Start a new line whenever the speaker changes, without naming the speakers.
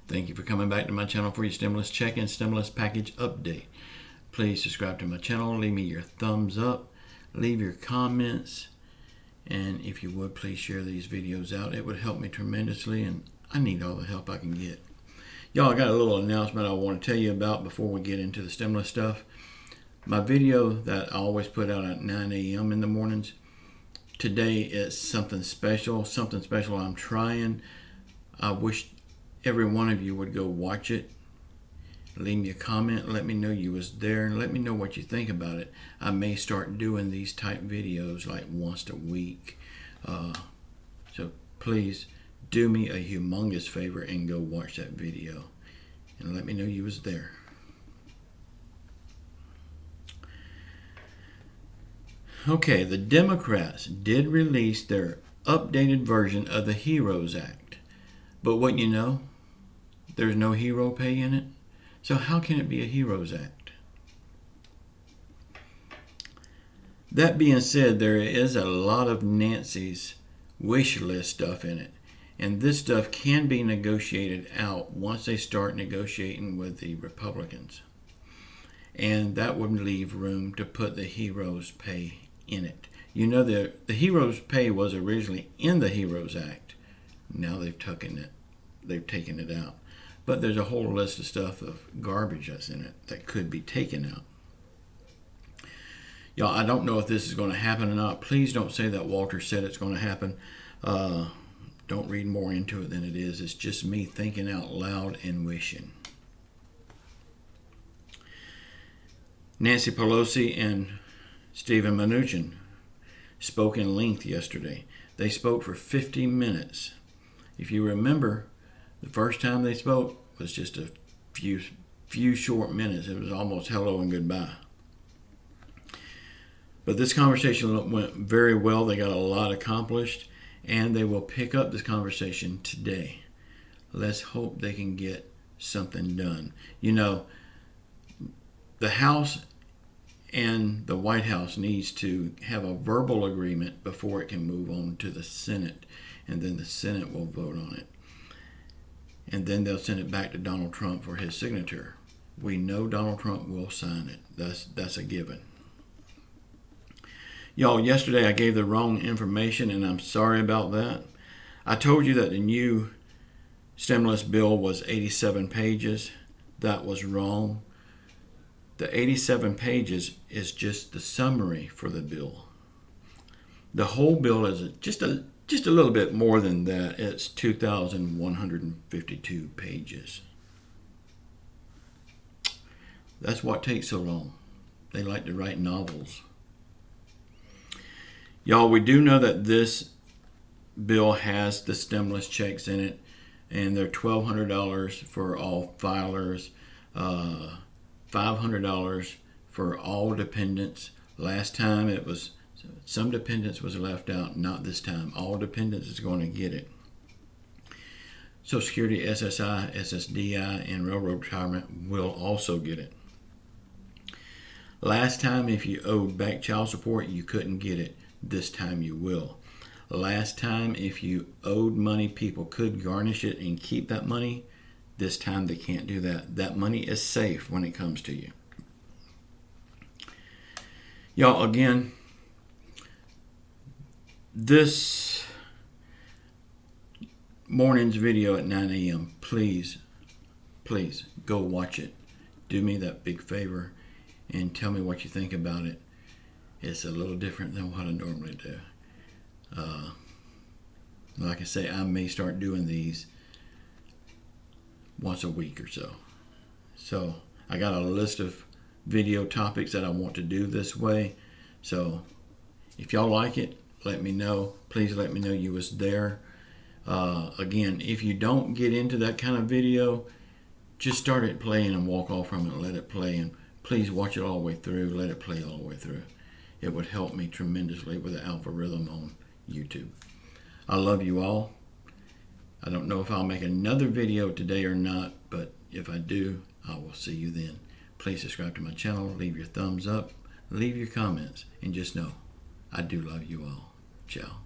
Thank you for coming back to my channel for your stimulus check and stimulus package update. Please subscribe to my channel, leave me your thumbs up, leave your comments, and if you would, please share these videos out. It would help me tremendously, and I need all the help I can get. Y'all, I got a little announcement I want to tell you about before we get into the stimulus stuff. My video that I always put out at 9 a.m. in the mornings, today is something special I'm trying. I wish every one of you would go watch it. Leave me a comment, let me know you was there, and let me know what you think about it. I may start doing these type videos like once a week. So please do me a humongous favor and go watch that video and let me know you was there. Okay, the Democrats did release their updated version of the HEROES Act. But what you know, there's no hero pay in it. So how can it be a HEROES Act? That being said, there is a lot of Nancy's wish list stuff in it. And this stuff can be negotiated out once they start negotiating with the Republicans. And that would leave room to put the heroes pay in it. You know, the heroes pay was originally in the HEROES Act. Now they've taken it out. But there's a whole list of stuff of garbage that's in it that could be taken out. Y'all, I don't know if this is going to happen or not. Please don't say that Walter said it's going to happen. Don't read more into it than it is. It's just me thinking out loud and wishing. Nancy Pelosi and Stephen Mnuchin spoke in length yesterday. They spoke for 50 minutes. If you remember, the first time they spoke was just a few short minutes. It was almost hello and goodbye. But this conversation went very well. They got a lot accomplished, and they will pick up this conversation today. Let's hope they can get something done. You know, the House and the White House needs to have a verbal agreement before it can move on to the Senate, and then the Senate will vote on it. And then they'll send it back to Donald Trump for his signature. We know Donald Trump will sign it. That's a given. Y'all, yesterday I gave the wrong information, and I'm sorry about that. I told you that the new stimulus bill was 87 pages. That was wrong. The 87 pages is just the summary for the bill. The whole bill is just a little bit more than that. It's 2,152 pages. That's what takes so long. They like to write novels. Y'all, we do know that this bill has the stimulus checks in it, and they're $1,200 for all filers, $500 for all dependents. Last time it was some dependents was left out, not this time. All dependents is going to get it. Social Security, SSI, SSDI, and Railroad Retirement will also get it. Last time, if you owed back child support, you couldn't get it. This time you will. Last time, if you owed money, people could garnish it and keep that money. This time they can't do that. That money is safe when it comes to you. Y'all, again, this morning's video at 9 a.m., please go watch it. Do me that big favor and tell me what you think about it. It's a little different than what I normally do. Like I say, I may start doing these once a week or so. So I got a list of video topics that I want to do this way. So if y'all like it, let me know. Please let me know you was there. Again, if you don't get into that kind of video, just start it playing and walk off from it and let it play. And please watch it all the way through. Let it play all the way through. It would help me tremendously with the algorithm on YouTube. I love you all. I don't know if I'll make another video today or not, but if I do, I will see you then. Please subscribe to my channel, leave your thumbs up, leave your comments, and just know I do love you all. Ciao.